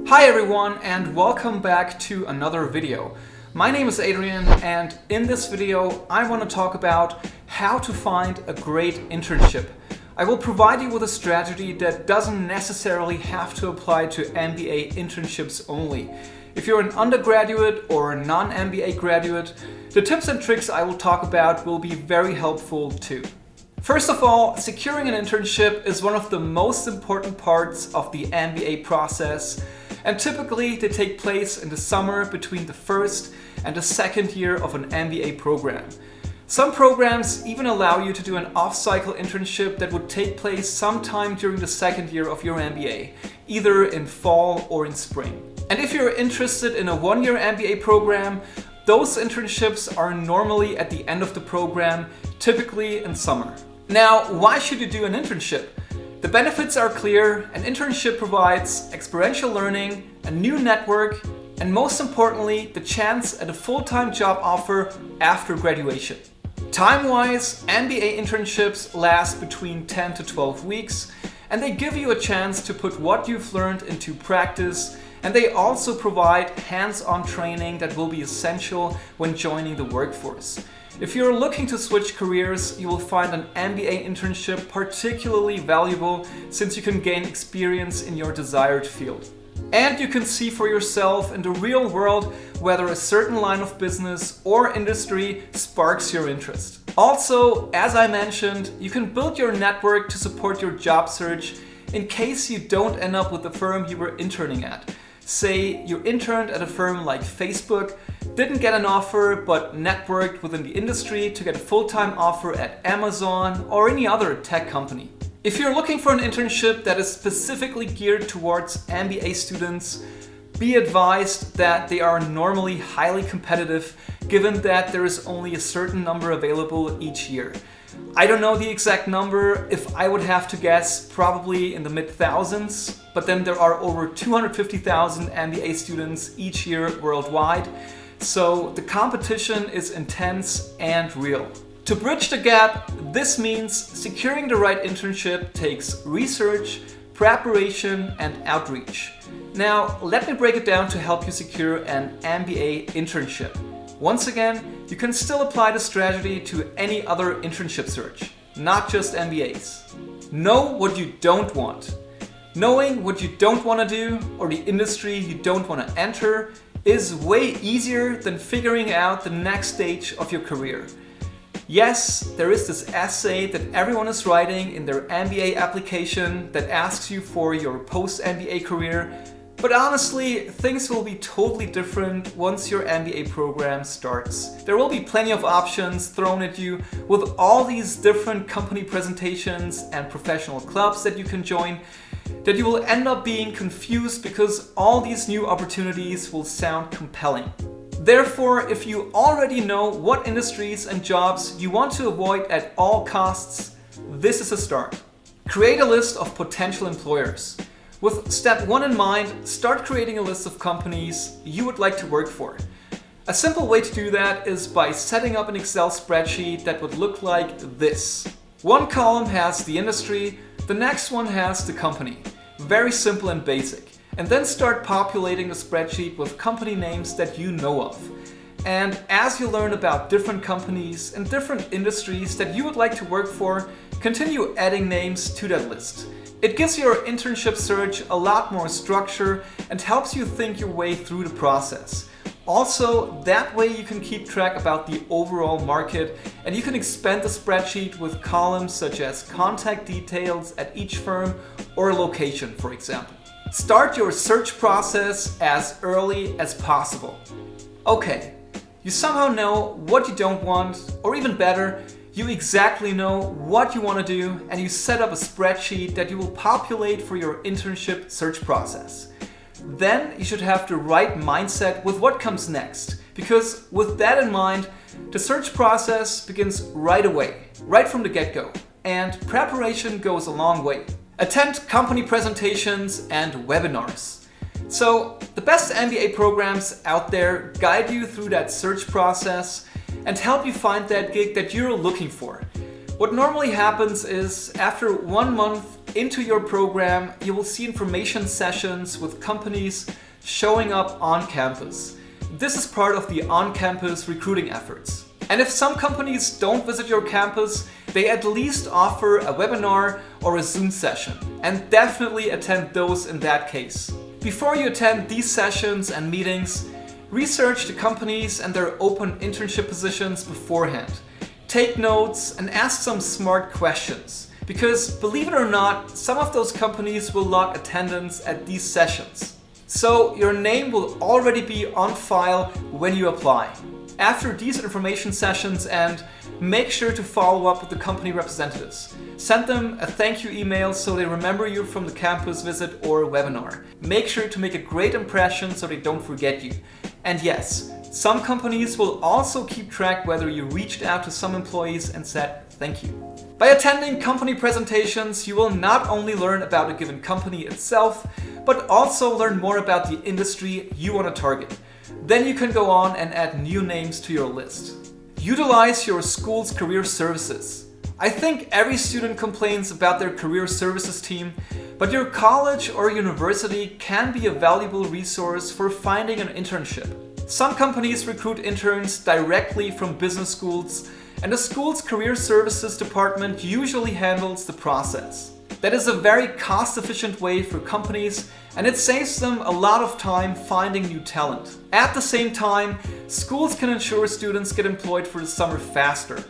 Hi everyone and welcome back to another video. My name is Adrian and in this video I want to talk about how to find a great internship. I will provide you with a strategy that doesn't necessarily have to apply to MBA internships only. If you're an undergraduate or a non-MBA graduate, the tips and tricks I will talk about will be very helpful too. First of all, securing an internship is one of the most important parts of the MBA process, and typically they take place in the summer between the first and the second year of an MBA program. Some programs even allow you to do an off-cycle internship that would take place sometime during the second year of your MBA, either in fall or in spring. And if you're interested in a one-year MBA program, those internships are normally at the end of the program, typically in summer. Now, why should you do an internship? The benefits are clear. An internship provides experiential learning, a new network, and most importantly, the chance at a full-time job offer after graduation. Time-wise, MBA internships last between 10 to 12 weeks, and they give you a chance to put what you've learned into practice, and they also provide hands-on training that will be essential when joining the workforce. If you're looking to switch careers, you will find an MBA internship particularly valuable since you can gain experience in your desired field. And you can see for yourself in the real world whether a certain line of business or industry sparks your interest. Also, as I mentioned, you can build your network to support your job search in case you don't end up with the firm you were interning at. Say you interned at a firm like Facebook, didn't get an offer but networked within the industry to get a full-time offer at Amazon or any other tech company. If you're looking for an internship that is specifically geared towards MBA students, be advised that they are normally highly competitive given that there is only a certain number available each year. I don't know the exact number. If I would have to guess, probably in the mid-thousands, but then there are over 250,000 MBA students each year worldwide, so the competition is intense and real. To bridge the gap, this means securing the right internship takes research, preparation, and outreach. Now, let me break it down to help you secure an MBA internship. Once again, you can still apply the strategy to any other internship search, not just MBAs. Know what you don't want. Knowing what you don't want to do or the industry you don't want to enter is way easier than figuring out the next stage of your career. Yes, there is this essay that everyone is writing in their MBA application that asks you for your post-MBA career. But honestly, things will be totally different once your MBA program starts. There will be plenty of options thrown at you with all these different company presentations and professional clubs that you can join, that you will end up being confused because all these new opportunities will sound compelling. Therefore, if you already know what industries and jobs you want to avoid at all costs, this is a start. Create a list of potential employers. With step 1 in mind, start creating a list of companies you would like to work for. A simple way to do that is by setting up an Excel spreadsheet that would look like this. One column has the industry, the next one has the company. Very simple and basic. And then start populating the spreadsheet with company names that you know of. And as you learn about different companies and different industries that you would like to work for, continue adding names to that list. It gives your internship search a lot more structure and helps you think your way through the process. Also, that way you can keep track about the overall market and you can expand the spreadsheet with columns such as contact details at each firm or location, for example. Start your search process as early as possible. Okay, you somehow know what you don't want, or even better, you exactly know what you want to do and you set up a spreadsheet that you will populate for your internship search process. Then you should have the right mindset with what comes next, because with that in mind, the search process begins right away, right from the get-go, and preparation goes a long way. Attend company presentations and webinars. So the best MBA programs out there guide you through that search process and help you find that gig that you're looking for. What normally happens is after 1 month into your program, you will see information sessions with companies showing up on campus. This is part of the on-campus recruiting efforts. And if some companies don't visit your campus, they at least offer a webinar or a Zoom session, and definitely attend those in that case. Before you attend these sessions and meetings, research the companies and their open internship positions beforehand. Take notes and ask some smart questions, because believe it or not, some of those companies will log attendance at these sessions. So your name will already be on file when you apply. After these information sessions end, make sure to follow up with the company representatives. Send them a thank you email so they remember you from the campus visit or webinar. Make sure to make a great impression so they don't forget you. And yes, some companies will also keep track whether you reached out to some employees and said thank you. By attending company presentations, you will not only learn about a given company itself, but also learn more about the industry you want to target. Then you can go on and add new names to your list. Utilize your school's career services. I think every student complains about their career services team, but your college or university can be a valuable resource for finding an internship. Some companies recruit interns directly from business schools, and the school's career services department usually handles the process. That is a very cost-efficient way for companies, and it saves them a lot of time finding new talent. At the same time, schools can ensure students get employed for the summer faster.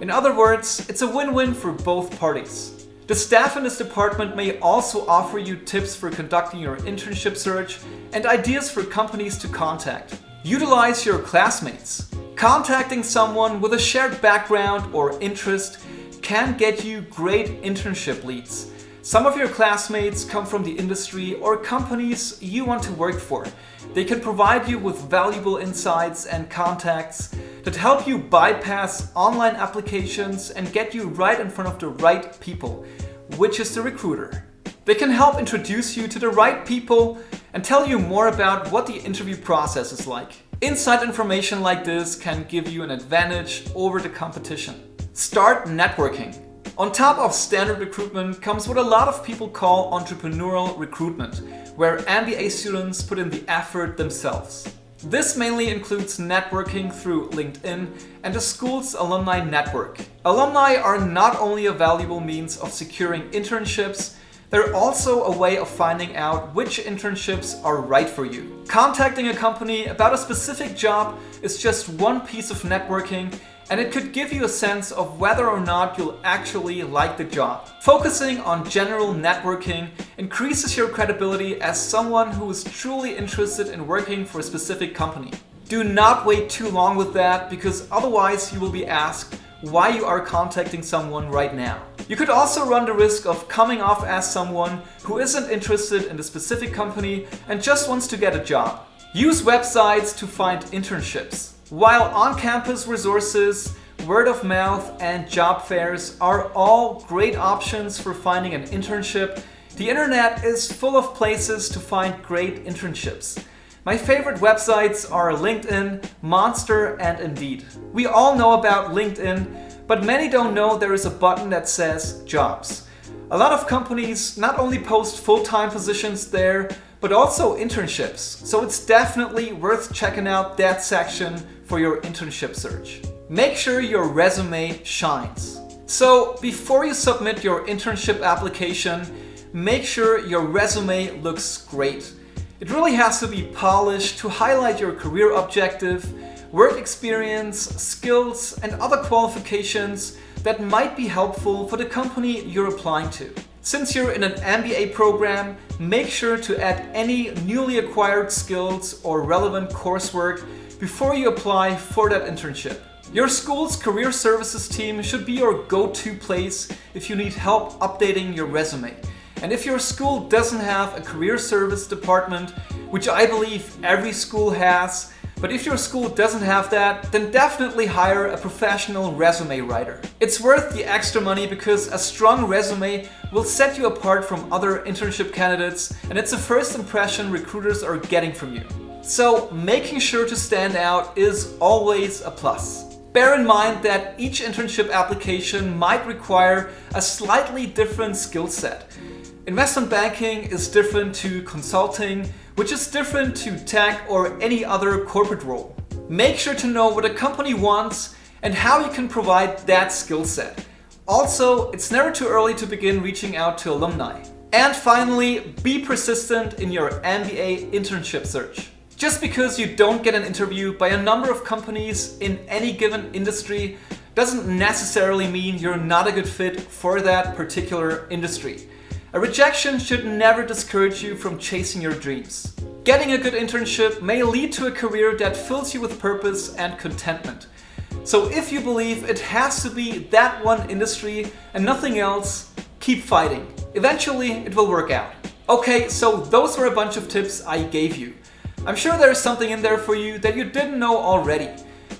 In other words, it's a win-win for both parties. The staff in this department may also offer you tips for conducting your internship search and ideas for companies to contact. Utilize your classmates. Contacting someone with a shared background or interest can get you great internship leads. Some of your classmates come from the industry or companies you want to work for. They can provide you with valuable insights and contacts that help you bypass online applications and get you right in front of the right people, which is the recruiter. They can help introduce you to the right people and tell you more about what the interview process is like. Inside information like this can give you an advantage over the competition. Start networking. On top of standard recruitment comes what a lot of people call entrepreneurial recruitment, where MBA students put in the effort themselves. This mainly includes networking through LinkedIn and the school's alumni network. Alumni are not only a valuable means of securing internships, they're also a way of finding out which internships are right for you. Contacting a company about a specific job is just one piece of networking, and it could give you a sense of whether or not you'll actually like the job. Focusing on general networking increases your credibility as someone who is truly interested in working for a specific company. Do not wait too long with that, because otherwise you will be asked why you are contacting someone right now. You could also run the risk of coming off as someone who isn't interested in the specific company and just wants to get a job. Use websites to find internships. While on-campus resources, word of mouth, and job fairs are all great options for finding an internship, the internet is full of places to find great internships. My favorite websites are LinkedIn, Monster, and Indeed. We all know about LinkedIn, but many don't know there is a button that says Jobs. A lot of companies not only post full-time positions there, but also internships. So it's definitely worth checking out that section for your internship search. Make sure your resume shines. So before you submit your internship application, make sure your resume looks great. It really has to be polished to highlight your career objective, work experience, skills, and other qualifications that might be helpful for the company you're applying to. Since you're in an MBA program, make sure to add any newly acquired skills or relevant coursework before you apply for that internship. Your school's career services team should be your go-to place if you need help updating your resume. And if your school doesn't have a career service department, which I believe every school has, but if your school doesn't have that, then definitely hire a professional resume writer. It's worth the extra money because a strong resume will set you apart from other internship candidates, and it's a first impression recruiters are getting from you. So making sure to stand out is always a plus. Bear in mind that each internship application might require a slightly different skill set. Investment banking is different to consulting, which is different to tech or any other corporate role. Make sure to know what a company wants and how you can provide that skill set. Also, it's never too early to begin reaching out to alumni. And finally, be persistent in your MBA internship search. Just because you don't get an interview by a number of companies in any given industry doesn't necessarily mean you're not a good fit for that particular industry. A rejection should never discourage you from chasing your dreams. Getting a good internship may lead to a career that fills you with purpose and contentment. So if you believe it has to be that one industry and nothing else, keep fighting. Eventually it will work out. Okay, so those were a bunch of tips I gave you. I'm sure there's something in there for you that you didn't know already.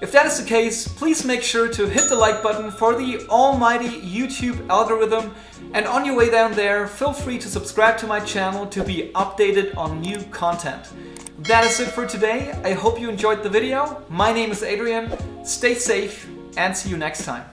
If that is the case, please make sure to hit the like button for the almighty YouTube algorithm, and on your way down there, feel free to subscribe to my channel to be updated on new content. That is it for today. I hope you enjoyed the video. My name is Adrian. Stay safe and see you next time.